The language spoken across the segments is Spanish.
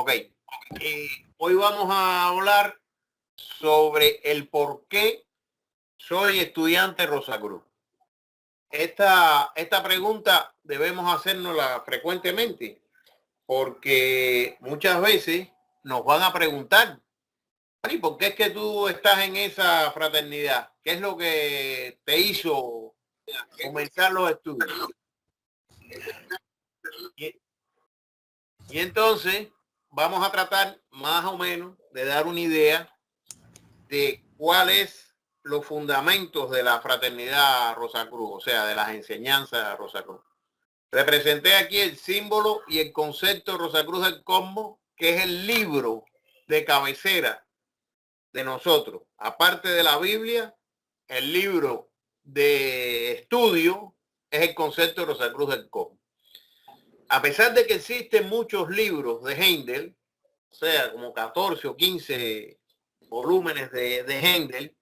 Ok. Hoy vamos a hablar sobre el por qué soy estudiante Rosacruz. Esta pregunta debemos hacernosla frecuentemente porque muchas veces nos van a preguntar, ¿y por qué es que tú estás en esa fraternidad? ¿Qué es lo que te hizo comenzar los estudios? Y entonces vamos a tratar más o menos de dar una idea de cuáles los fundamentos de la fraternidad Rosacruz, o sea, de las enseñanzas de Rosacruz. Representé aquí el símbolo y el concepto Rosacruz del Cosmos, que es el libro de cabecera de nosotros. Aparte de la Biblia, el libro de estudio es el concepto de Rosacruz del Cosmos. A pesar de que existen muchos libros de Heindel, o sea, como 14 o 15 volúmenes de Heindel,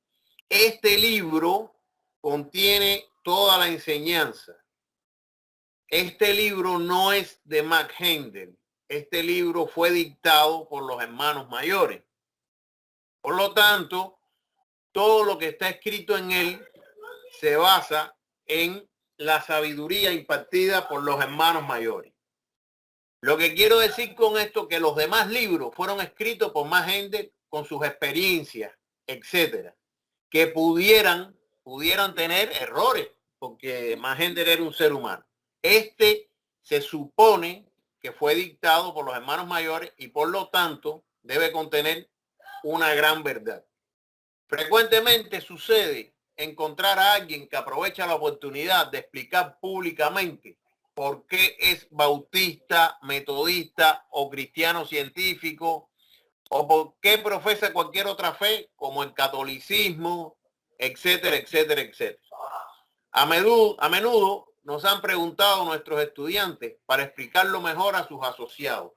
este libro contiene toda la enseñanza. Este libro no es de Max Heindel. Este libro fue dictado por los hermanos mayores. Por lo tanto, todo lo que está escrito en él se basa en la sabiduría impartida por los hermanos mayores. Lo que quiero decir con esto, que los demás libros fueron escritos por Max Heindel con sus experiencias, etcétera, que pudieran tener errores, porque Max Heindel era un ser humano. Este se supone que fue dictado por los hermanos mayores y por lo tanto debe contener una gran verdad. Frecuentemente sucede encontrar a alguien que aprovecha la oportunidad de explicar públicamente por qué es bautista, metodista o cristiano científico, o por qué profesa cualquier otra fe como el catolicismo, etcétera, etcétera, etcétera. A menudo nos han preguntado nuestros estudiantes para explicarlo mejor a sus asociados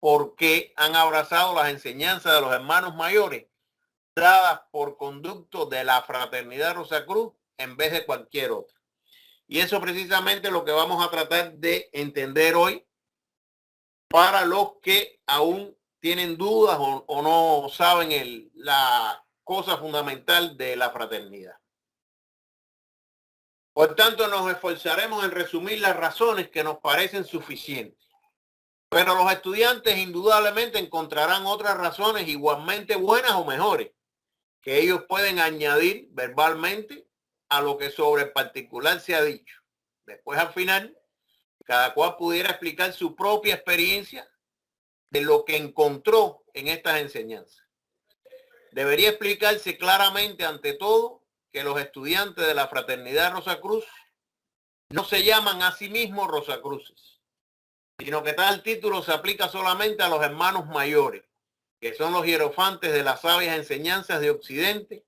por qué han abrazado las enseñanzas de los hermanos mayores dadas por conducto de la fraternidad Rosacruz en vez de cualquier otra. Y eso precisamente es lo que vamos a tratar de entender hoy para los que aún tienen dudas o no saben la cosa fundamental de la fraternidad. Por tanto, nos esforzaremos en resumir las razones que nos parecen suficientes. Pero los estudiantes indudablemente encontrarán otras razones igualmente buenas o mejores que ellos pueden añadir verbalmente a lo que sobre el particular se ha dicho. Después, al final, cada cual pudiera explicar su propia experiencia de lo que encontró en estas enseñanzas. Debería explicarse claramente ante todo que los estudiantes de la fraternidad Rosacruz no se llaman a sí mismos Rosacruces, sino que tal título se aplica solamente a los hermanos mayores, que son los hierofantes de las sabias enseñanzas de Occidente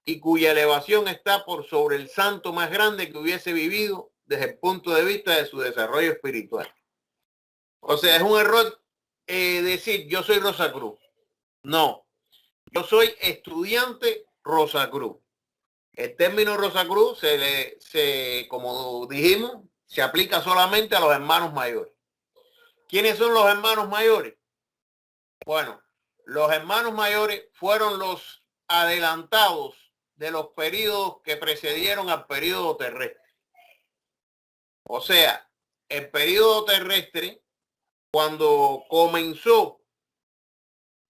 y cuya elevación está por sobre el santo más grande que hubiese vivido desde el punto de vista de su desarrollo espiritual. O sea, es un error decir yo soy Rosacruz. No, yo soy estudiante Rosacruz. El término Rosacruz como dijimos, se aplica solamente a los hermanos mayores. ¿Quiénes son los hermanos mayores? Bueno, los hermanos mayores fueron los adelantados de los periodos que precedieron al periodo terrestre. O sea, el periodo terrestre, cuando comenzó,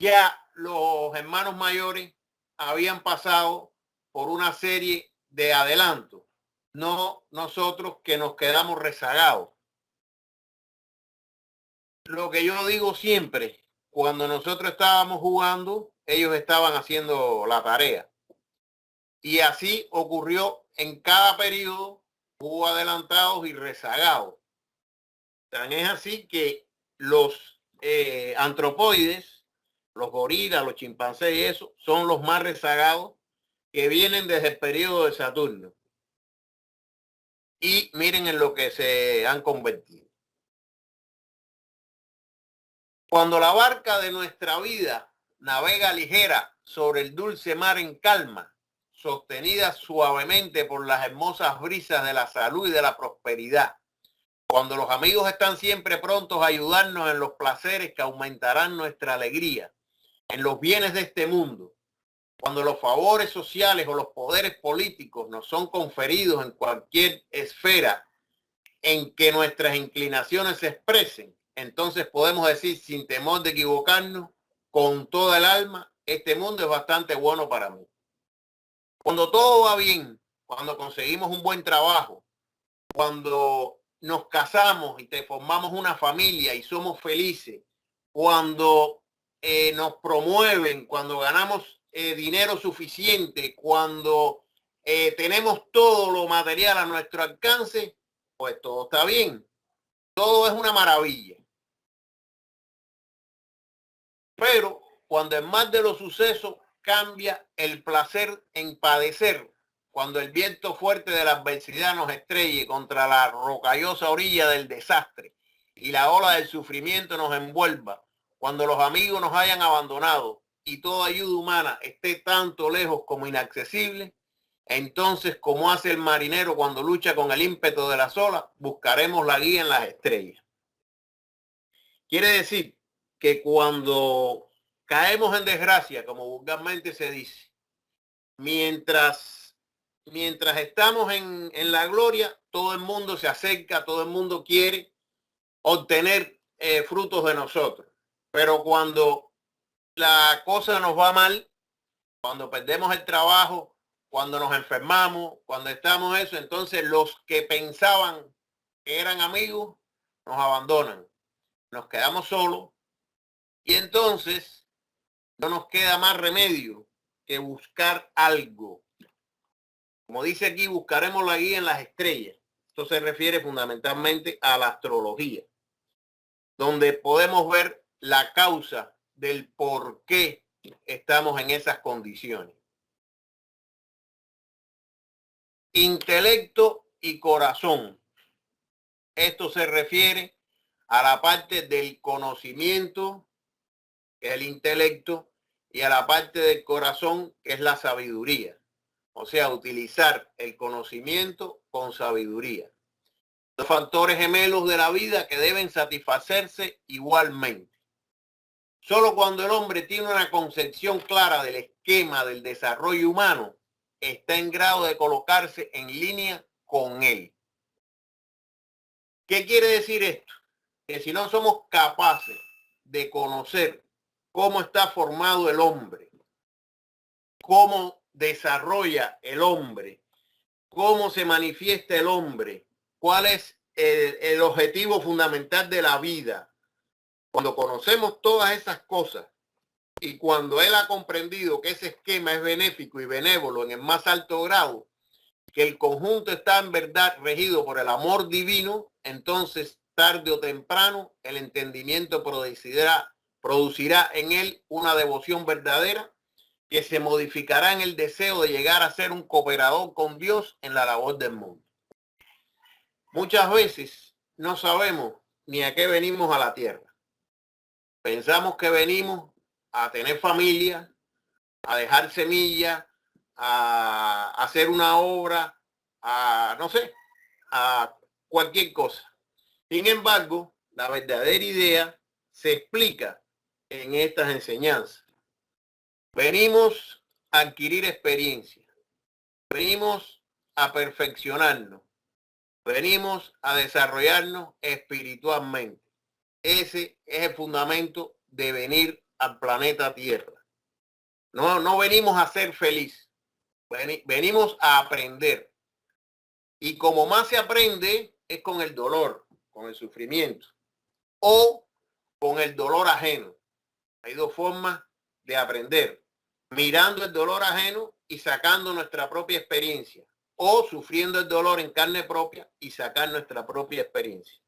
ya los hermanos mayores habían pasado por una serie de adelantos, no nosotros que nos quedamos rezagados. Lo que yo digo siempre, cuando nosotros estábamos jugando, ellos estaban haciendo la tarea. Y así ocurrió en cada periodo, hubo adelantados y rezagados. Tan es así que los antropoides, los gorilas, los chimpancés y eso, son los más rezagados que vienen desde el periodo de Saturno. Y miren en lo que se han convertido. Cuando la barca de nuestra vida navega ligera sobre el dulce mar en calma, sostenida suavemente por las hermosas brisas de la salud y de la prosperidad, cuando los amigos están siempre prontos a ayudarnos en los placeres que aumentarán nuestra alegría, en los bienes de este mundo, cuando los favores sociales o los poderes políticos nos son conferidos en cualquier esfera en que nuestras inclinaciones se expresen, entonces podemos decir sin temor de equivocarnos, con toda el alma, este mundo es bastante bueno para mí. Cuando todo va bien, cuando conseguimos un buen trabajo, cuando nos casamos y te formamos una familia y somos felices, cuando nos promueven, cuando ganamos dinero suficiente, cuando tenemos todo lo material a nuestro alcance, pues todo está bien. Todo es una maravilla. Pero cuando en más de los sucesos cambia el placer en padecer, cuando el viento fuerte de la adversidad nos estrelle contra la rocallosa orilla del desastre y la ola del sufrimiento nos envuelva, cuando los amigos nos hayan abandonado y toda ayuda humana esté tanto lejos como inaccesible, entonces, como hace el marinero cuando lucha con el ímpetu de las olas, buscaremos la guía en las estrellas. Quiere decir que cuando caemos en desgracia, como vulgarmente se dice, mientras estamos en la gloria, todo el mundo se acerca, todo el mundo quiere obtener frutos de nosotros. Pero cuando la cosa nos va mal, cuando perdemos el trabajo, cuando nos enfermamos, cuando estamos eso, entonces los que pensaban que eran amigos nos abandonan. Nos quedamos solos y entonces no nos queda más remedio que buscar algo. Como dice aquí, buscaremos la guía en las estrellas. Esto se refiere fundamentalmente a la astrología, donde podemos ver la causa del por qué estamos en esas condiciones. Intelecto y corazón. Esto se refiere a la parte del conocimiento, que es el intelecto, y a la parte del corazón, que es la sabiduría. O sea, utilizar el conocimiento con sabiduría. Los factores gemelos de la vida que deben satisfacerse igualmente. Solo cuando el hombre tiene una concepción clara del esquema del desarrollo humano, está en grado de colocarse en línea con él. ¿Qué quiere decir esto? Que si no somos capaces de conocer cómo está formado el hombre, cómo desarrolla el hombre, cómo se manifiesta el hombre, cuál es el objetivo fundamental de la vida. Cuando conocemos todas esas cosas y cuando él ha comprendido que ese esquema es benéfico y benévolo en el más alto grado, que el conjunto está en verdad regido por el amor divino, entonces tarde o temprano el entendimiento producirá en él una devoción verdadera que se modificará en el deseo de llegar a ser un cooperador con Dios en la labor del mundo. Muchas veces no sabemos ni a qué venimos a la tierra. Pensamos que venimos a tener familia, a dejar semillas, a hacer una obra, a no sé, a cualquier cosa. Sin embargo, la verdadera idea se explica en estas enseñanzas. Venimos a adquirir experiencia, venimos a perfeccionarnos, venimos a desarrollarnos espiritualmente. Ese es el fundamento de venir al planeta Tierra. No venimos a ser felices, venimos a aprender. Y como más se aprende es con el dolor, con el sufrimiento o con el dolor ajeno. Hay dos formas de aprender: mirando el dolor ajeno y sacando nuestra propia experiencia, o sufriendo el dolor en carne propia y sacar nuestra propia experiencia.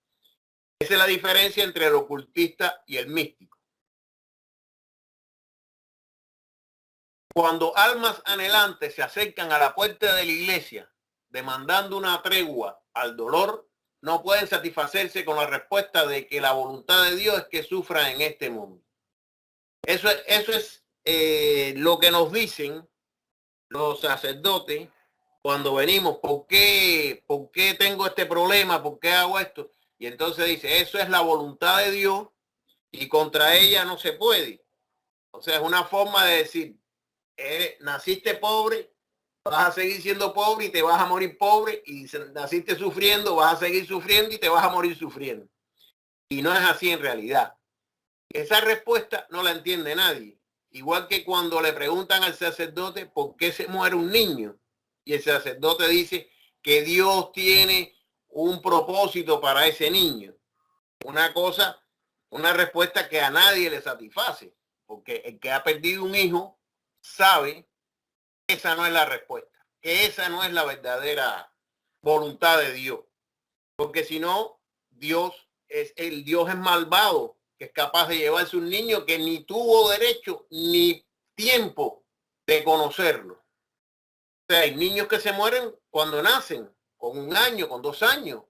Esa es la diferencia entre el ocultista y el místico. Cuando almas anhelantes se acercan a la puerta de la iglesia demandando una tregua al dolor, no pueden satisfacerse con la respuesta de que la voluntad de Dios es que sufra en este mundo. Eso es lo que nos dicen los sacerdotes cuando venimos. ¿Por qué tengo este problema? ¿Por qué hago esto? Y entonces dice, eso es la voluntad de Dios y contra ella no se puede. O sea, es una forma de decir, naciste pobre, vas a seguir siendo pobre y te vas a morir pobre, y naciste sufriendo, vas a seguir sufriendo y te vas a morir sufriendo. Y no es así en realidad. Esa respuesta no la entiende nadie. Igual que cuando le preguntan al sacerdote por qué se muere un niño, y el sacerdote dice que Dios tiene un propósito para ese niño. Una cosa, una respuesta que a nadie le satisface, porque el que ha perdido un hijo sabe que esa no es la respuesta, que esa no es la verdadera voluntad de Dios, porque si no, el Dios es malvado, que es capaz de llevarse un niño que ni tuvo derecho ni tiempo de conocerlo. O sea, hay niños que se mueren cuando nacen, con 1 año, con 2 años,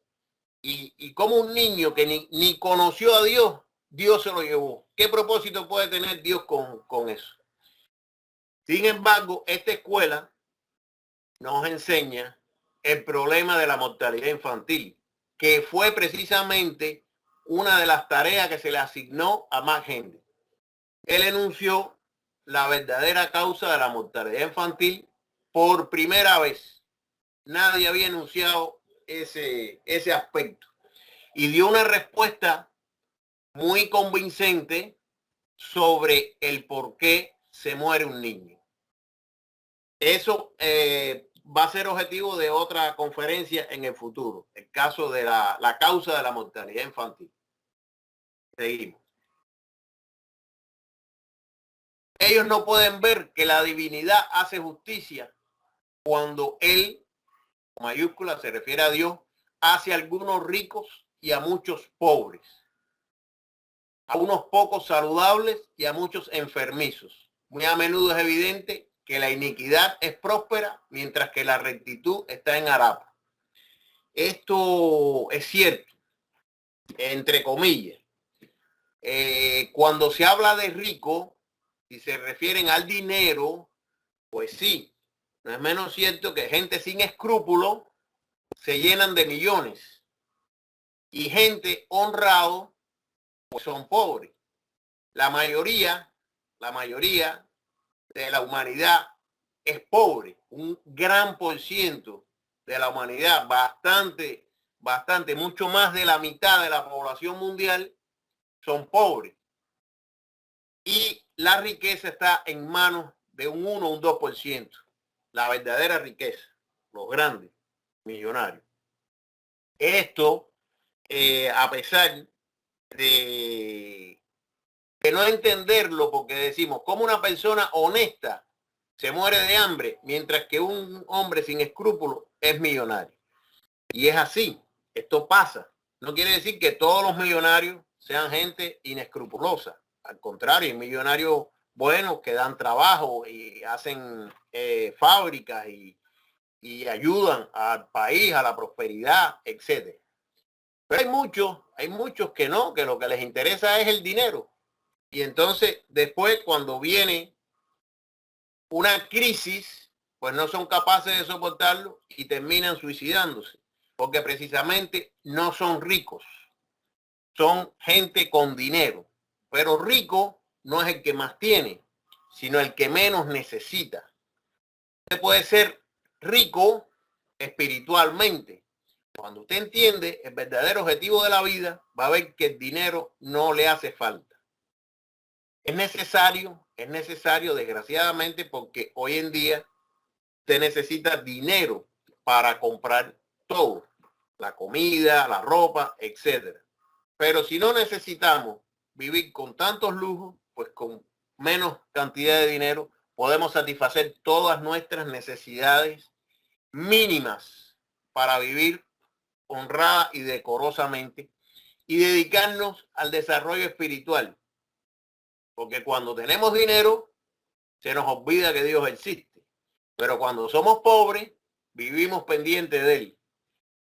y como un niño que ni conoció a Dios, Dios se lo llevó. ¿Qué propósito puede tener Dios con eso? Sin embargo, esta escuela nos enseña el problema de la mortalidad infantil, que fue precisamente una de las tareas que se le asignó a Max Henry. Él enunció la verdadera causa de la mortalidad infantil por primera vez. Nadie había enunciado ese aspecto. Y dio una respuesta muy convincente sobre el por qué se muere un niño. Eso va a ser objetivo de otra conferencia en el futuro, el caso de la causa de la mortalidad infantil. Seguimos. Ellos no pueden ver que la divinidad hace justicia cuando Él, mayúscula, se refiere a Dios, hace a algunos ricos y a muchos pobres, a unos pocos saludables y a muchos enfermizos. Muy a menudo es evidente que la iniquidad es próspera mientras que la rectitud está en harapa. Esto es cierto, entre comillas. Cuando se habla de rico y se refieren al dinero, pues sí, no es menos cierto que gente sin escrúpulos se llenan de millones y gente honrado pues son pobres. La mayoría de la humanidad es pobre, un gran por ciento de la humanidad, bastante, mucho más de la mitad de la población mundial son pobres. Y la riqueza está en manos de un 1 o un 2%. La verdadera riqueza, los grandes millonarios. Esto, a pesar de no entenderlo, porque decimos, como una persona honesta se muere de hambre, mientras que un hombre sin escrúpulos es millonario. Y es así, esto pasa. No quiere decir que todos los millonarios sean gente inescrupulosa. Al contrario, hay millonarios buenos que dan trabajo y hacen fábricas y ayudan al país, a la prosperidad, etcétera. Pero hay muchos que no, que lo que les interesa es el dinero. Y entonces después cuando viene una crisis, pues no son capaces de soportarlo y terminan suicidándose, porque precisamente no son ricos, son gente con dinero. Pero rico no es el que más tiene, sino el que menos necesita. Usted puede ser rico espiritualmente. Cuando usted entiende el verdadero objetivo de la vida, va a ver que el dinero no le hace falta. Es necesario desgraciadamente, porque hoy en día usted necesita dinero para comprar todo, la comida, la ropa, etcétera. Pero si no necesitamos vivir con tantos lujos, pues con menos cantidad de dinero podemos satisfacer todas nuestras necesidades mínimas para vivir honrada y decorosamente y dedicarnos al desarrollo espiritual. Porque cuando tenemos dinero, se nos olvida que Dios existe. Pero cuando somos pobres, vivimos pendientes de Él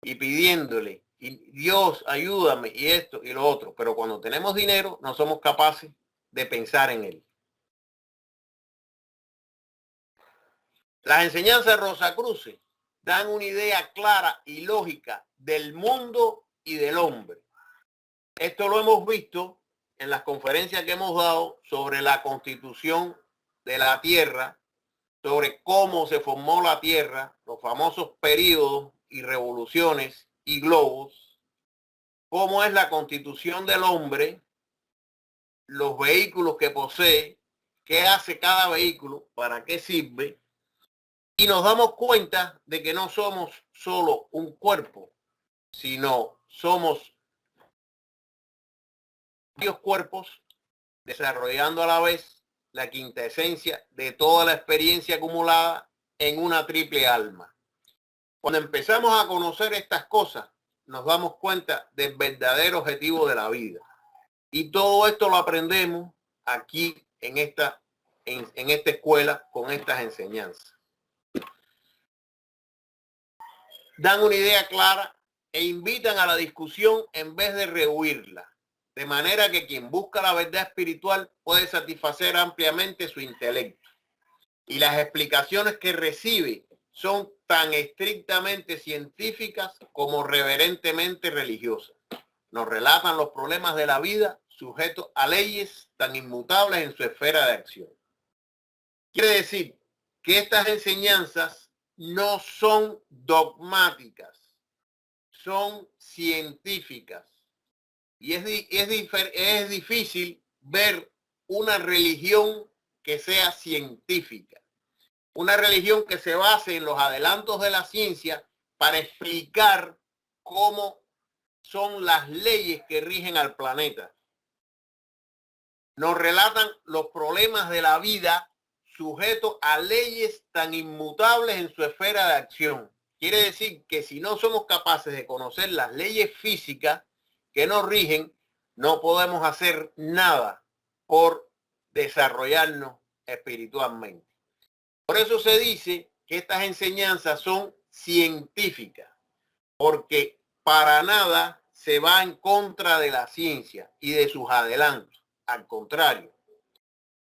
y pidiéndole, y Dios, ayúdame, y esto y lo otro. Pero cuando tenemos dinero, no somos capaces de pensar en Él. Las enseñanzas de Rosacruces dan una idea clara y lógica del mundo y del hombre. Esto lo hemos visto en las conferencias que hemos dado sobre la constitución de la Tierra, sobre cómo se formó la Tierra, los famosos periodos y revoluciones y globos, cómo es la constitución del hombre, los vehículos que posee, qué hace cada vehículo, para qué sirve, y nos damos cuenta de que no somos solo un cuerpo, sino somos varios cuerpos desarrollando a la vez la quinta esencia de toda la experiencia acumulada en una triple alma. Cuando empezamos a conocer estas cosas, nos damos cuenta del verdadero objetivo de la vida. Y todo esto lo aprendemos aquí en esta escuela con estas enseñanzas. Dan una idea clara e invitan a la discusión en vez de rehuirla. De manera que quien busca la verdad espiritual puede satisfacer ampliamente su intelecto. Y las explicaciones que recibe son tan estrictamente científicas como reverentemente religiosas. Nos relatan los problemas de la vida sujetos a leyes tan inmutables en su esfera de acción. Quiere decir que estas enseñanzas no son dogmáticas, son científicas. Y es difícil ver una religión que sea científica. Una religión que se base en los adelantos de la ciencia para explicar cómo son las leyes que rigen al planeta. Nos relatan los problemas de la vida sujetos a leyes tan inmutables en su esfera de acción. Quiere decir que si no somos capaces de conocer las leyes físicas que nos rigen, no podemos hacer nada por desarrollarnos espiritualmente. Por eso se dice que estas enseñanzas son científicas, porque para nada se va en contra de la ciencia y de sus adelantos. Al contrario,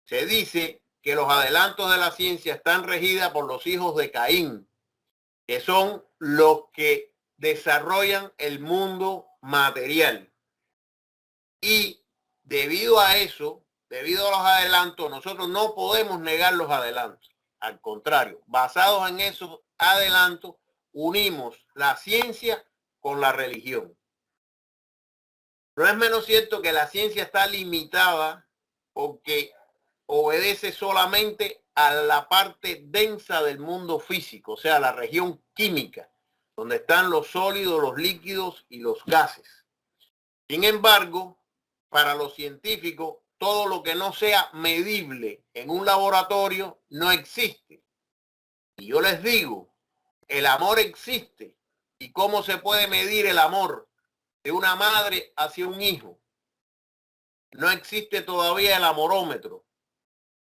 se dice que los adelantos de la ciencia están regidas por los hijos de Caín, que son los que desarrollan el mundo material. Y debido a eso, debido a los adelantos, nosotros no podemos negar los adelantos. Al contrario, basados en esos adelantos, unimos la ciencia con la religión. No es menos cierto que la ciencia está limitada porque obedece solamente a la parte densa del mundo físico, o sea, la región química, donde están los sólidos, los líquidos y los gases. Sin embargo, para los científicos, todo lo que no sea medible en un laboratorio no existe. Y yo les digo, el amor existe. ¿Y cómo se puede medir el amor de una madre hacia un hijo? No existe todavía el amorómetro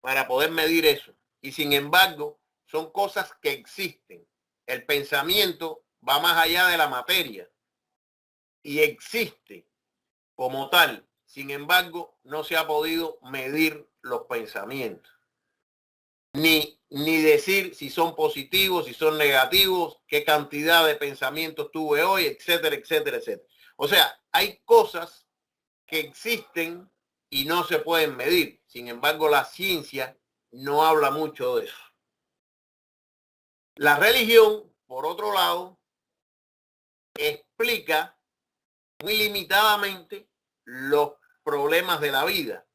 para poder medir eso. Y sin embargo, son cosas que existen. El pensamiento va más allá de la materia y existe como tal. Sin embargo, no se ha podido medir los pensamientos. Ni decir si son positivos, si son negativos, qué cantidad de pensamientos tuve hoy, etcétera, etcétera, etcétera. O sea, hay cosas que existen y no se pueden medir. Sin embargo, la ciencia no habla mucho de eso. La religión, por otro lado, explica muy limitadamente los problemas de la vida.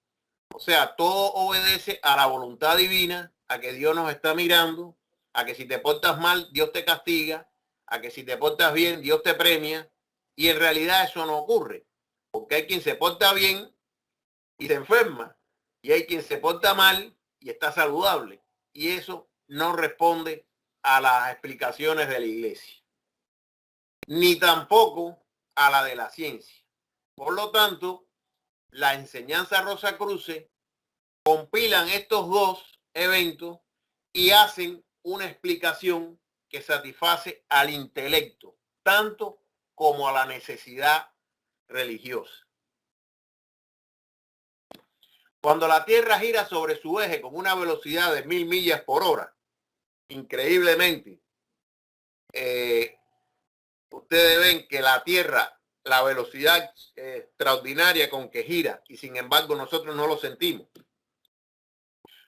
O sea, todo obedece a la voluntad divina, a que Dios nos está mirando, a que si te portas mal, Dios te castiga, a que si te portas bien, Dios te premia. Y en realidad eso no ocurre, porque hay quien se porta bien y se enferma, y hay quien se porta mal y está saludable. Y eso no responde a las explicaciones de la iglesia, ni tampoco a la de la ciencia. Por lo tanto, la enseñanza Rosacruces compilan estos dos eventos y hacen una explicación que satisface al intelecto, tanto como a la necesidad religiosa. Cuando la Tierra gira sobre su eje con una velocidad de 1000 millas por hora, increíblemente, ustedes ven que la Tierra la velocidad extraordinaria con que gira y sin embargo nosotros no lo sentimos.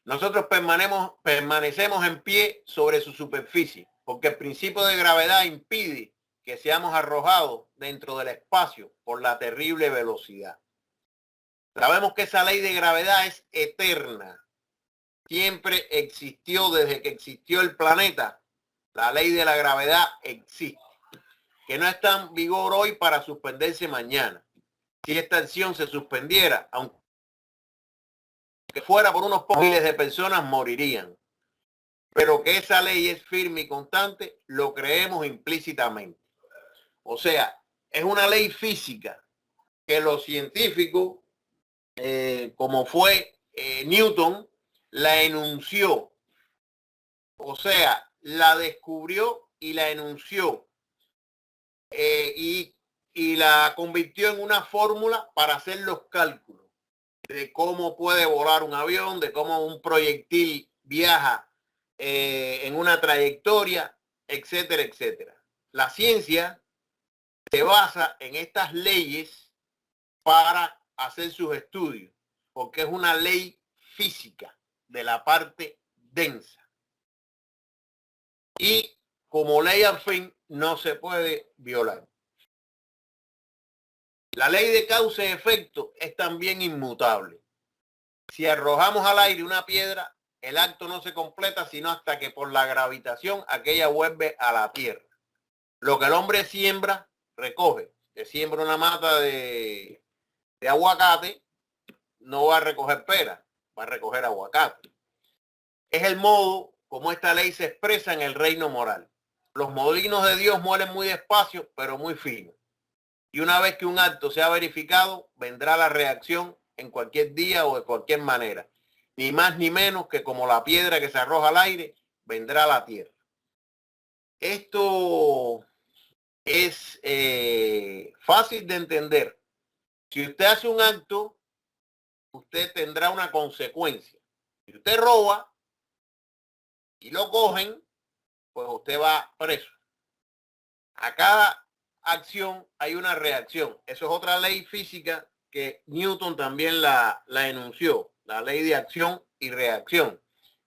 Nosotros permanecemos en pie sobre su superficie porque el principio de gravedad impide que seamos arrojados dentro del espacio por la terrible velocidad. Sabemos que esa ley de gravedad es eterna. Siempre existió desde que existió el planeta. La ley de la gravedad existe, que no está en vigor hoy para suspenderse mañana. Si esta acción se suspendiera, aunque fuera por unos pocos miles de personas, morirían. Pero que esa ley es firme y constante, lo creemos implícitamente. O sea, es una ley física que los científicos, como fue Newton, la enunció. O sea, la descubrió y la enunció. Y la convirtió en una fórmula para hacer los cálculos de cómo puede volar un avión, de cómo un proyectil viaja en una trayectoria, etcétera, etcétera. La ciencia se basa en estas leyes para hacer sus estudios, porque es una ley física de la parte densa. Y como ley al fin no se puede violar. La ley de causa y efecto es también inmutable. Si arrojamos al aire una piedra, el acto no se completa sino hasta que por la gravitación aquella vuelve a la tierra. Lo que el hombre siembra, recoge. Se siembra una mata de aguacate, no va a recoger pera, va a recoger aguacate. Es el modo como esta ley se expresa en el reino moral. Los molinos de Dios muelen muy despacio, pero muy fino. Y una vez que un acto sea verificado, vendrá la reacción en cualquier día o de cualquier manera. Ni más ni menos que como la piedra que se arroja al aire, vendrá a la tierra. Esto es fácil de entender. Si usted hace un acto, usted tendrá una consecuencia. Si usted roba y lo cogen, pues usted va preso. A cada acción hay una reacción. Eso es otra ley física que Newton también la enunció, la ley de acción y reacción.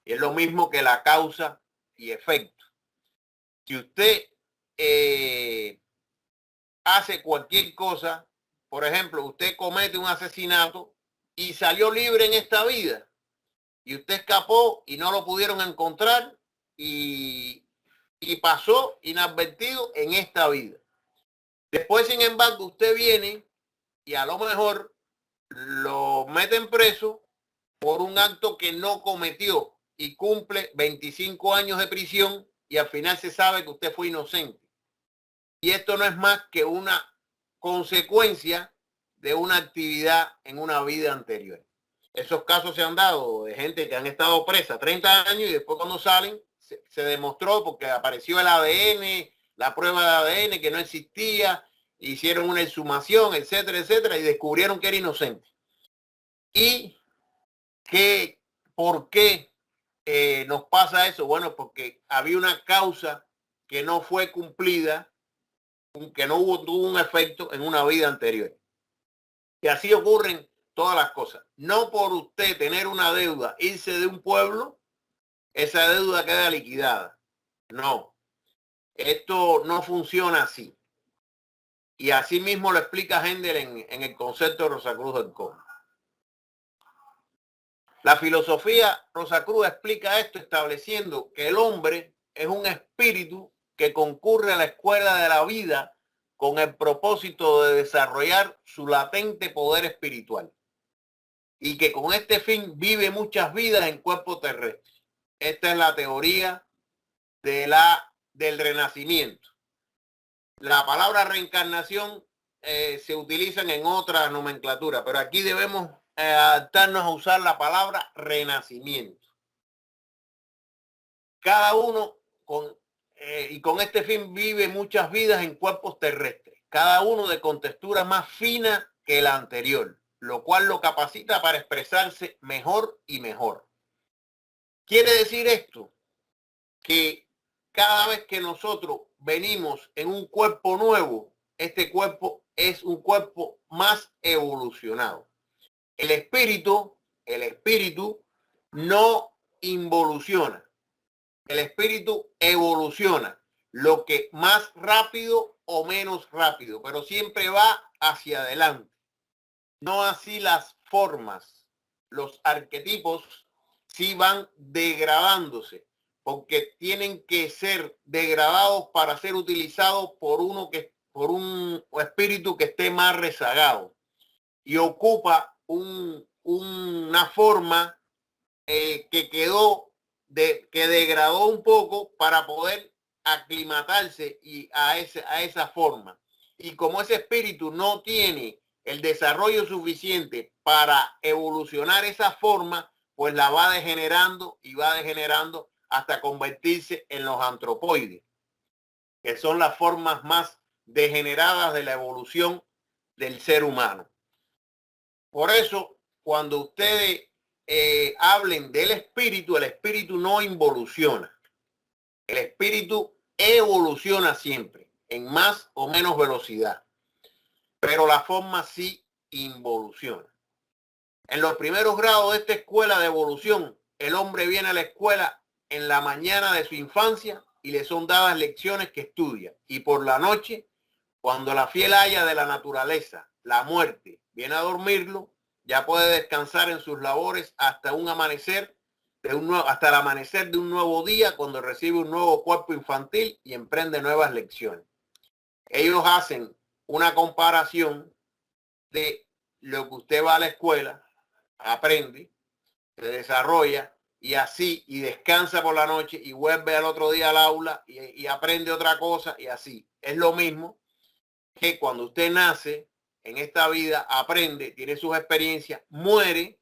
Y es lo mismo que la causa y efecto. Si usted hace cualquier cosa, por ejemplo, usted comete un asesinato y salió libre en esta vida, y usted escapó y no lo pudieron encontrar y pasó inadvertido en esta vida. Después, sin embargo, usted viene y a lo mejor lo meten preso por un acto que no cometió y cumple 25 años de prisión y al final se sabe que usted fue inocente. Y esto no es más que una consecuencia de una actividad en una vida anterior. Esos casos se han dado de gente que han estado presa 30 años y después cuando salen se demostró porque apareció el ADN, la prueba de ADN que no existía, hicieron una exhumación, etcétera, etcétera, y descubrieron que era inocente. ¿Y por qué nos pasa eso? Bueno, porque había una causa que no fue cumplida, que no tuvo un efecto en una vida anterior. Y así ocurren todas las cosas. No por usted tener una deuda, irse de un pueblo, esa deuda queda liquidada. No, esto no funciona así. Y así mismo lo explica Hendel en el concepto de Rosacruz del Cómo. La filosofía Rosacruz explica esto estableciendo que el hombre es un espíritu que concurre a la escuela de la vida con el propósito de desarrollar su latente poder espiritual y que con este fin vive muchas vidas en cuerpo terrestre. Esta es la teoría del renacimiento. La palabra reencarnación se utiliza en otra nomenclatura, pero aquí debemos adaptarnos a usar la palabra renacimiento. Cada uno y con este fin vive muchas vidas en cuerpos terrestres, cada uno de contextura más fina que la anterior, lo cual lo capacita para expresarse mejor y mejor. Quiere decir esto que cada vez que nosotros venimos en un cuerpo nuevo, este cuerpo es un cuerpo más evolucionado. El espíritu no involuciona. El espíritu evoluciona, lo que más rápido o menos rápido, pero siempre va hacia adelante. No así las formas. Los arquetipos sí van degradándose, porque tienen que ser degradados para ser utilizados por un espíritu que esté más rezagado y ocupa una forma que degradó un poco para poder aclimatarse a esa forma. Y como ese espíritu no tiene el desarrollo suficiente para evolucionar esa forma, pues la va degenerando y va degenerando hasta convertirse en los antropoides, que son las formas más degeneradas de la evolución del ser humano. Por eso, cuando ustedes hablen del espíritu, el espíritu no involuciona. El espíritu evoluciona siempre, en más o menos velocidad, pero la forma sí involuciona. En los primeros grados de esta escuela de evolución, el hombre viene a la escuela en la mañana de su infancia y le son dadas lecciones que estudia. Y por la noche, cuando la fiel haya de la naturaleza, la muerte, viene a dormirlo, ya puede descansar en sus labores hasta un amanecer hasta el amanecer de un nuevo día, cuando recibe un nuevo cuerpo infantil y emprende nuevas lecciones. Ellos hacen una comparación de lo que usted va a la escuela, aprende, se desarrolla y descansa por la noche y vuelve al otro día al aula y aprende otra cosa y así. Es lo mismo que cuando usted nace en esta vida, aprende, tiene sus experiencias, muere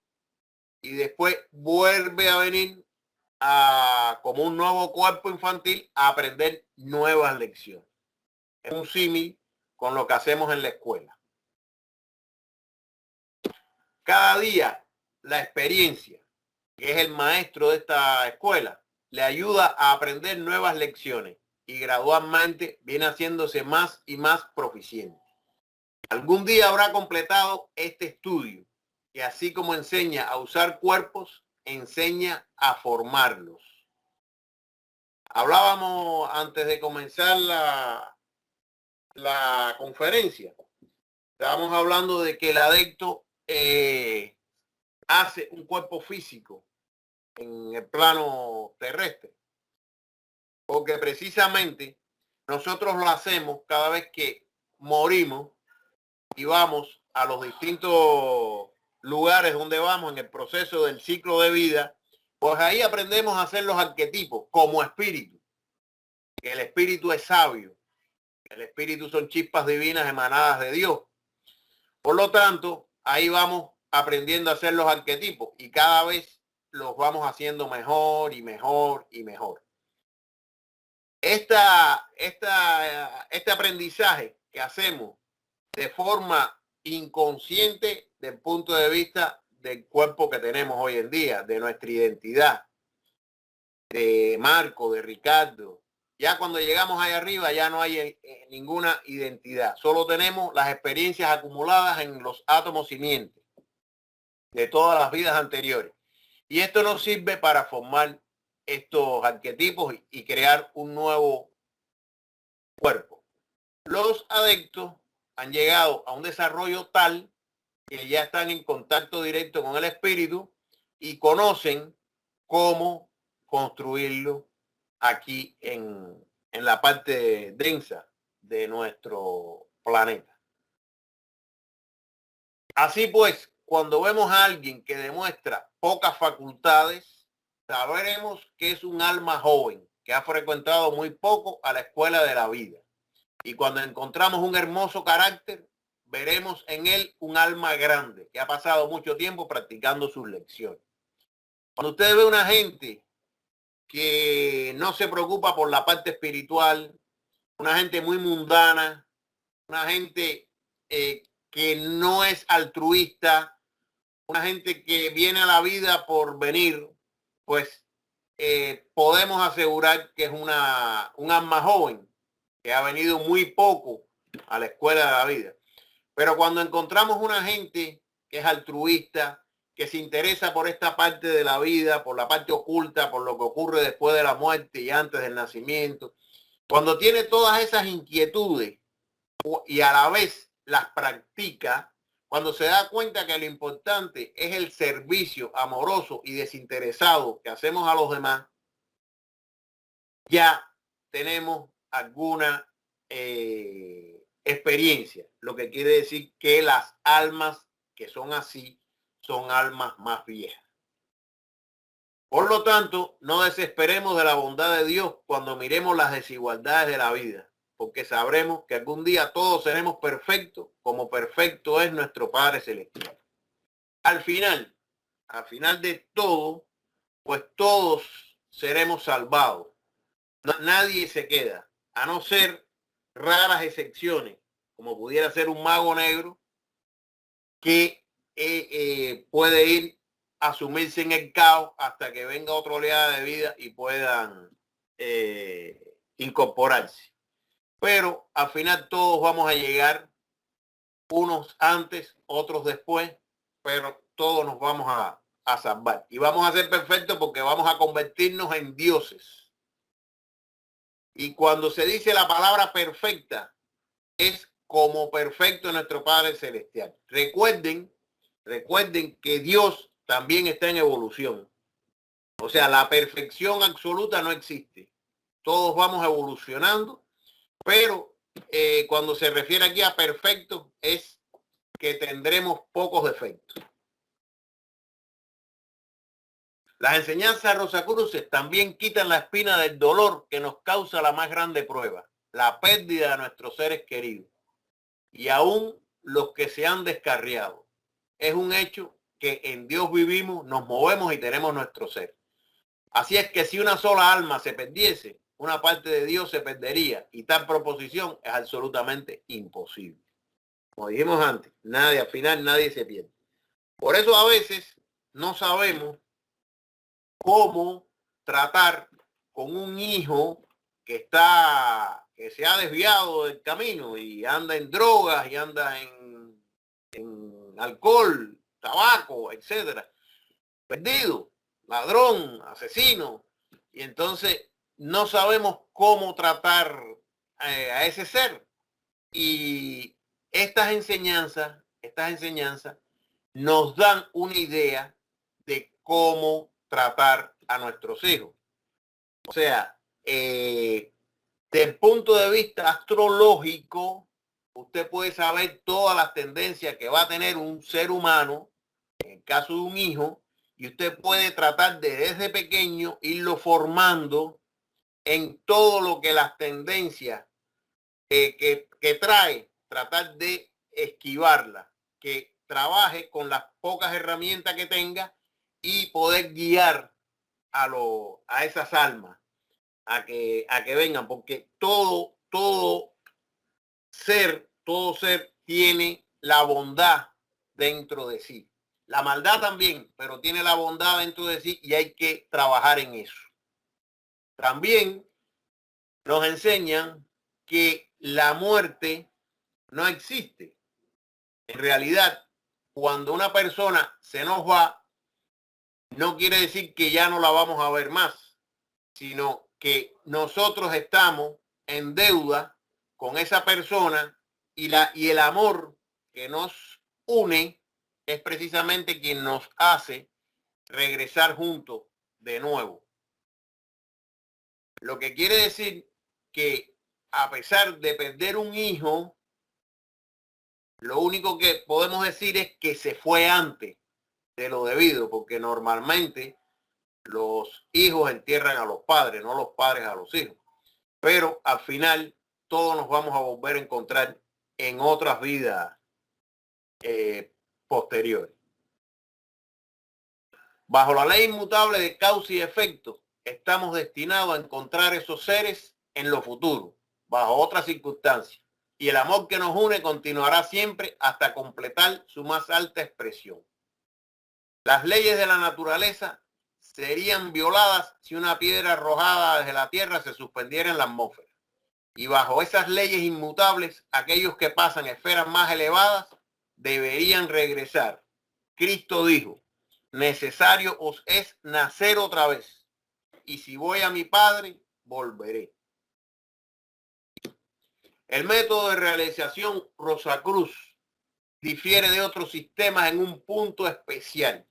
y después vuelve a venir como un nuevo cuerpo infantil a aprender nuevas lecciones. Es un símil con lo que hacemos en la escuela. Cada día la experiencia, que es el maestro de esta escuela, le ayuda a aprender nuevas lecciones y gradualmente viene haciéndose más y más proficiente. Algún día habrá completado este estudio, que así como enseña a usar cuerpos, enseña a formarlos. Hablábamos antes de comenzar la conferencia. Estábamos hablando de que el adepto hace un cuerpo físico en el plano terrestre. Porque precisamente nosotros lo hacemos cada vez que morimos y vamos a los distintos lugares donde vamos en el proceso del ciclo de vida, pues ahí aprendemos a hacer los arquetipos como espíritu. Que el espíritu es sabio. El espíritu son chispas divinas emanadas de Dios. Por lo tanto, ahí vamos aprendiendo a hacer los arquetipos y cada vez los vamos haciendo mejor y mejor y mejor. Este aprendizaje que hacemos de forma inconsciente desde el punto de vista del cuerpo que tenemos hoy en día, de nuestra identidad, de Marco, de Ricardo. Ya cuando llegamos ahí arriba ya no hay ninguna identidad, solo tenemos las experiencias acumuladas en los átomos simientes de todas las vidas anteriores. Y esto nos sirve para formar estos arquetipos y crear un nuevo cuerpo. Los adeptos han llegado a un desarrollo tal que ya están en contacto directo con el espíritu y conocen cómo construirlo aquí en la parte densa de nuestro planeta. Así pues, cuando vemos a alguien que demuestra pocas facultades, sabremos que es un alma joven que ha frecuentado muy poco a la escuela de la vida. Y cuando encontramos un hermoso carácter, veremos en él un alma grande que ha pasado mucho tiempo practicando sus lecciones. Cuando usted ve una gente que no se preocupa por la parte espiritual, una gente muy mundana, una gente que no es altruista, una gente que viene a la vida por venir, pues podemos asegurar que es un alma joven que ha venido muy poco a la escuela de la vida. Pero cuando encontramos una gente que es altruista, que se interesa por esta parte de la vida, por la parte oculta, por lo que ocurre después de la muerte y antes del nacimiento, cuando tiene todas esas inquietudes y a la vez las practica, cuando se da cuenta que lo importante es el servicio amoroso y desinteresado que hacemos a los demás, ya tenemos alguna experiencia, lo que quiere decir que las almas que son así son almas más viejas. Por lo tanto, no desesperemos de la bondad de Dios cuando miremos las desigualdades de la vida, porque sabremos que algún día todos seremos perfectos, como perfecto es nuestro Padre Celestial. Al final de todo, pues todos seremos salvados. Nadie se queda, a no ser raras excepciones, como pudiera ser un mago negro que puede ir a sumirse en el caos hasta que venga otra oleada de vida y puedan incorporarse. Pero al final todos vamos a llegar, unos antes, otros después, pero todos nos vamos a salvar. Y vamos a ser perfectos porque vamos a convertirnos en dioses. Y cuando se dice la palabra perfecta, es como perfecto nuestro Padre Celestial. Recuerden que Dios también está en evolución. O sea, la perfección absoluta no existe. Todos vamos evolucionando, pero cuando se refiere aquí a perfecto es que tendremos pocos defectos. Las enseñanzas rosacruces también quitan la espina del dolor que nos causa la más grande prueba, la pérdida de nuestros seres queridos y aún los que se han descarriado. Es un hecho que en Dios vivimos, nos movemos y tenemos nuestro ser. Así es que si una sola alma se perdiese, una parte de Dios se perdería y tal proposición es absolutamente imposible. Como dijimos antes, al final nadie se pierde. Por eso a veces no sabemos cómo tratar con un hijo que se ha desviado del camino y anda en drogas y anda en alcohol, tabaco, etcétera, perdido, ladrón, asesino, y entonces no sabemos cómo tratar a ese ser. Y estas enseñanzas nos dan una idea de cómo tratar a nuestros hijos. O sea, desde el punto de vista astrológico, usted puede saber todas las tendencias que va a tener un ser humano, en el caso de un hijo, y usted puede tratar de desde pequeño irlo formando en todo lo que las tendencias que trae, tratar de esquivarla, que trabaje con las pocas herramientas que tenga y poder guiar a esas almas a que vengan, porque todo ser tiene la bondad dentro de sí. La maldad también, pero tiene la bondad dentro de sí y hay que trabajar en eso. También nos enseñan que la muerte no existe. En realidad, cuando una persona se nos va, no quiere decir que ya no la vamos a ver más, sino que nosotros estamos en deuda con esa persona y el amor que nos une es precisamente quien nos hace regresar juntos de nuevo. Lo que quiere decir que a pesar de perder un hijo, lo único que podemos decir es que se fue antes de lo debido, porque normalmente los hijos entierran a los padres, no los padres a los hijos. Pero al final todos nos vamos a volver a encontrar en otras vidas posteriores. Bajo la ley inmutable de causa y efecto, estamos destinados a encontrar esos seres en lo futuro, bajo otras circunstancias. Y el amor que nos une continuará siempre hasta completar su más alta expresión. Las leyes de la naturaleza serían violadas si una piedra arrojada desde la tierra se suspendiera en la atmósfera. Y bajo esas leyes inmutables, aquellos que pasan a esferas más elevadas deberían regresar. Cristo dijo, necesario os es nacer otra vez. Y si voy a mi Padre, volveré. El método de realización Rosacruz difiere de otros sistemas en un punto especial.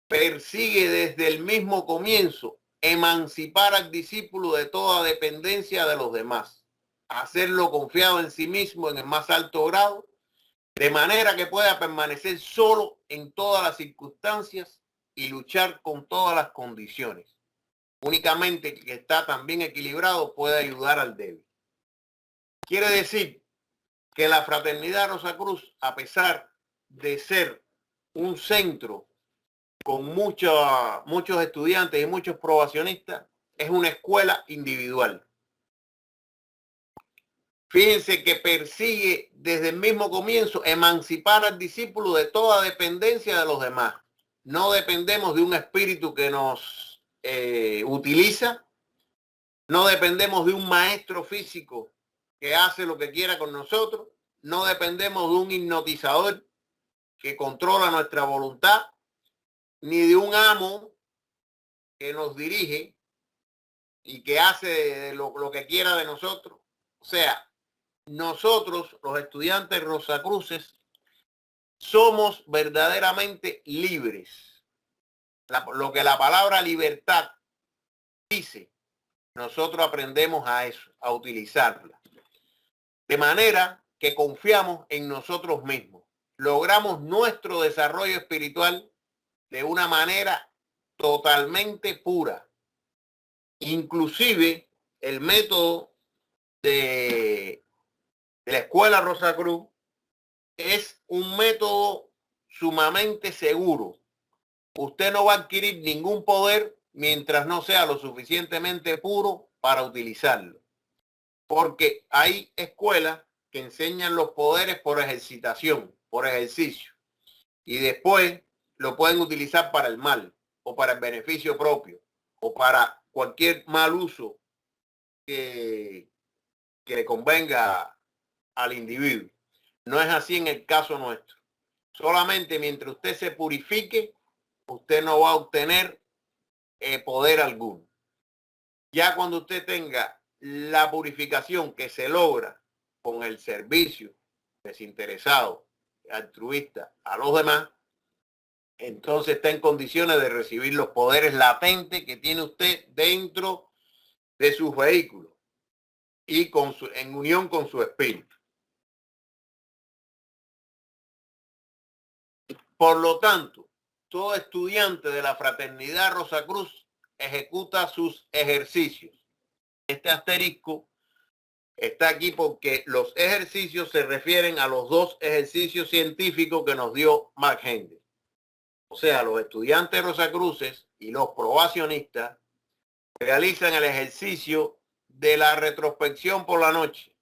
Persigue desde el mismo comienzo emancipar al discípulo de toda dependencia de los demás, hacerlo confiado en sí mismo en el más alto grado, de manera que pueda permanecer solo en todas las circunstancias y luchar con todas las condiciones. Únicamente el que está también equilibrado puede ayudar al débil. Quiere decir que la Fraternidad Rosacruz, a pesar de ser un centro con muchos estudiantes y muchos probacionistas, es una escuela individual. Fíjense que persigue desde el mismo comienzo emancipar al discípulo de toda dependencia de los demás. No dependemos de un espíritu que nos utiliza, no dependemos de un maestro físico que hace lo que quiera con nosotros, no dependemos de un hipnotizador que controla nuestra voluntad, ni de un amo que nos dirige y que hace lo que quiera de nosotros. O sea, nosotros, los estudiantes Rosacruces, somos verdaderamente libres. Lo que la palabra libertad dice, nosotros aprendemos a eso, a utilizarla. De manera que confiamos en nosotros mismos. Logramos nuestro desarrollo espiritual de una manera totalmente pura. Inclusive el método de la Escuela Rosacruz es un método sumamente seguro. Usted no va a adquirir ningún poder mientras no sea lo suficientemente puro para utilizarlo. Porque hay escuelas que enseñan los poderes por ejercitación, por ejercicio. Y después lo pueden utilizar para el mal, o para el beneficio propio, o para cualquier mal uso que le convenga al individuo. No es así en el caso nuestro. Solamente mientras usted se purifique, usted no va a obtener poder alguno. Ya cuando usted tenga la purificación que se logra con el servicio desinteresado, altruista a los demás, entonces está en condiciones de recibir los poderes latentes que tiene usted dentro de sus vehículos y en unión con su espíritu. Por lo tanto, todo estudiante de la Fraternidad Rosacruz ejecuta sus ejercicios. Este asterisco está aquí porque los ejercicios se refieren a los dos ejercicios científicos que nos dio Mark Henry. O sea, los estudiantes rosacruces y los probacionistas realizan el ejercicio de la retrospección por la noche.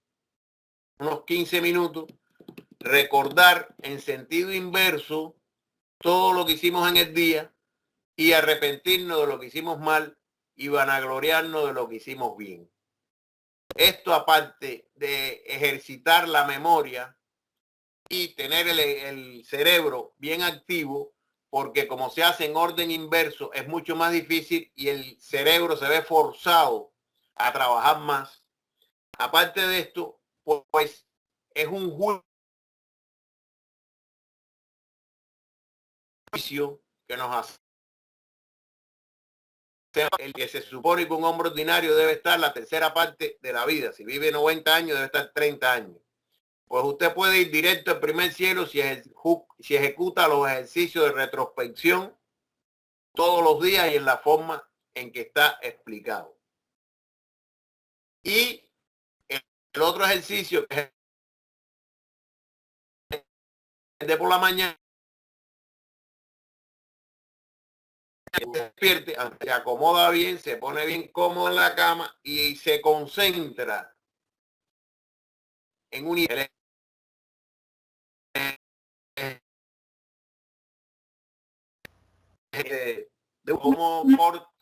Unos 15 minutos, recordar en sentido inverso todo lo que hicimos en el día y arrepentirnos de lo que hicimos mal y vanagloriarnos de lo que hicimos bien. Esto, aparte de ejercitar la memoria y tener el cerebro bien activo, porque como se hace en orden inverso es mucho más difícil y el cerebro se ve forzado a trabajar más. Aparte de esto, pues es un juicio que nos hace. El que se supone que un hombre ordinario debe estar la tercera parte de la vida. Si vive 90 años, debe estar 30 años. Pues usted puede ir directo al primer cielo si ejecuta los ejercicios de retrospección todos los días y en la forma en que está explicado. Y el otro ejercicio que es de por la mañana, se despierte, se acomoda bien, se pone bien cómodo en la cama y se concentra en un de cómo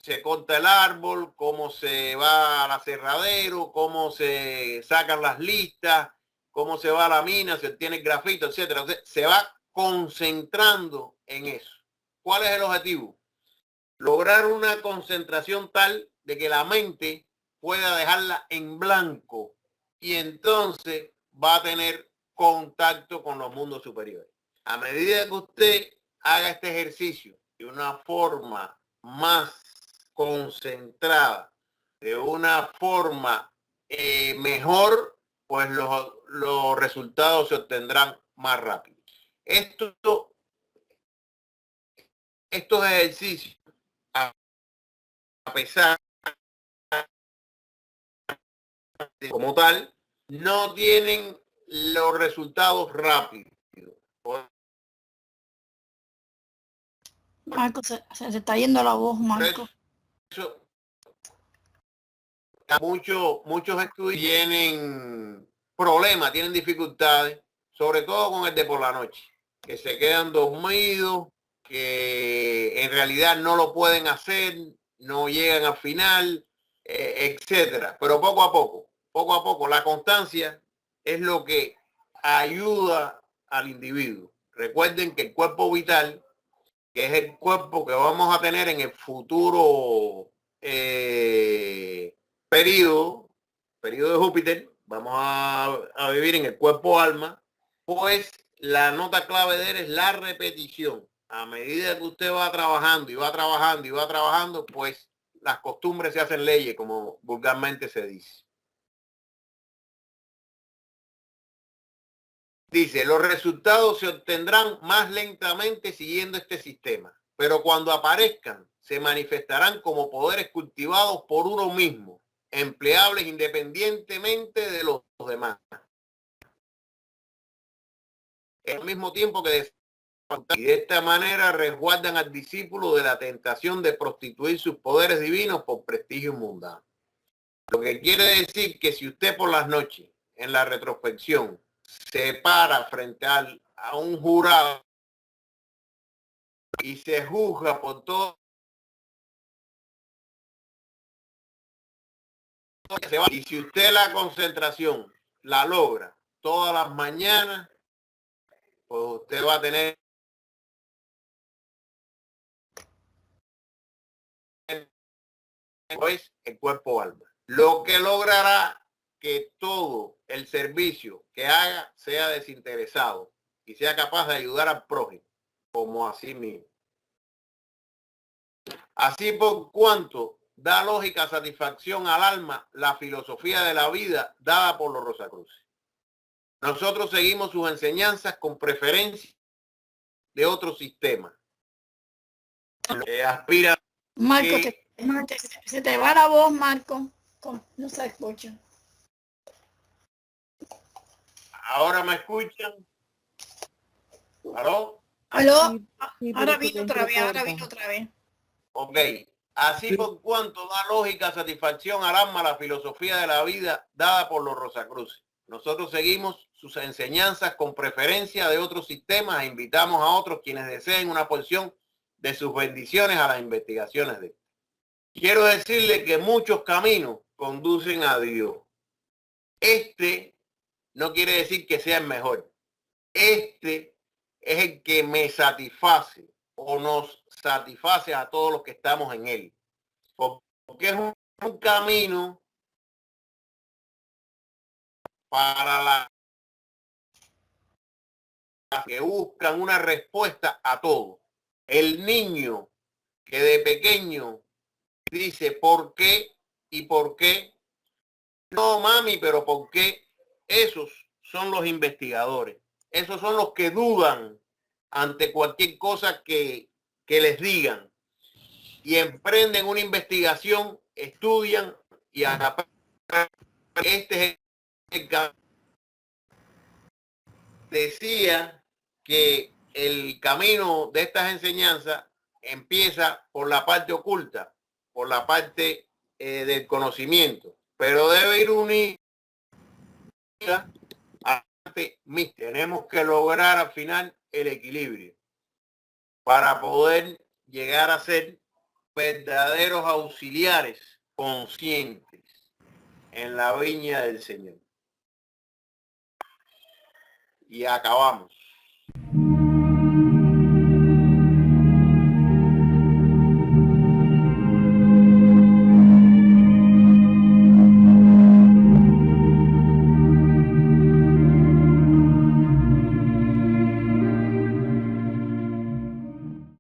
se corta el árbol, cómo se va al aserradero, cómo se sacan las listas, cómo se va a la mina, se obtiene el grafito, etcétera. Entonces, se va concentrando en eso. ¿Cuál es el objetivo? Lograr una concentración tal de que la mente pueda dejarla en blanco y entonces va a tener contacto con los mundos superiores. A medida que usted haga este ejercicio de una forma más concentrada, de una forma mejor, pues los resultados se obtendrán más rápido. Estos ejercicios, a pesar de como tal, no tienen los resultados rápidos. Marco, se está yendo la voz, Marco. Eso, muchos estudios tienen problemas, tienen dificultades, sobre todo con el de por la noche, que se quedan dormidos, que en realidad no lo pueden hacer, no llegan al final, etcétera. Pero poco a poco, la constancia es lo que ayuda al individuo. Recuerden que el cuerpo vital, que es el cuerpo que vamos a tener en el futuro periodo de Júpiter, vamos a vivir en el cuerpo alma, pues la nota clave de él es la repetición. A medida que usted va trabajando y va trabajando y va trabajando, pues las costumbres se hacen leyes, como vulgarmente se dice. Dice, los resultados se obtendrán más lentamente siguiendo este sistema, pero cuando aparezcan, se manifestarán como poderes cultivados por uno mismo, empleables independientemente de los demás. Al mismo tiempo que y de esta manera resguardan al discípulo de la tentación de prostituir sus poderes divinos por prestigio mundano. Lo que quiere decir que si usted por las noches, en la retrospección, se para frente a un jurado y se juzga por todo, y si usted la concentración la logra todas las mañanas, pues usted va a tener pues el cuerpo alma, lo que logrará que todo el servicio que haga sea desinteresado y sea capaz de ayudar al prójimo como a sí mismo. Así por cuanto da lógica satisfacción al alma la filosofía de la vida dada por los Rosacruces. Nosotros seguimos sus enseñanzas con preferencia de otro sistema. Aspira Marco, que... se te va la voz, Marco. No se escucha. ¿Ahora me escuchan? ¿Aló? ¿Aló? Sí, Ahora pero vino otra vez. Ok. Así por cuanto da lógica satisfacción al alma la filosofía de la vida dada por los Rosacruces. Nosotros seguimos sus enseñanzas con preferencia de otros sistemas e invitamos a otros quienes deseen una porción de sus bendiciones a las investigaciones de. Quiero decirle que muchos caminos conducen a Dios. Este no quiere decir que sea el mejor. Este es el que me satisface o nos satisface a todos los que estamos en él. Porque es un camino para la que buscan una respuesta a todo. El niño que de pequeño dice ¿por qué? ¿Y por qué? No, mami, pero ¿por qué? Esos son los investigadores. Esos son los que dudan ante cualquier cosa que les digan y emprenden una investigación, estudian y este es el decía que el camino de estas enseñanzas empieza por la parte oculta, por la parte del conocimiento, pero debe ir unida a la parte mística. Tenemos que lograr al final el equilibrio para poder llegar a ser verdaderos auxiliares conscientes en la viña del Señor. Y acabamos.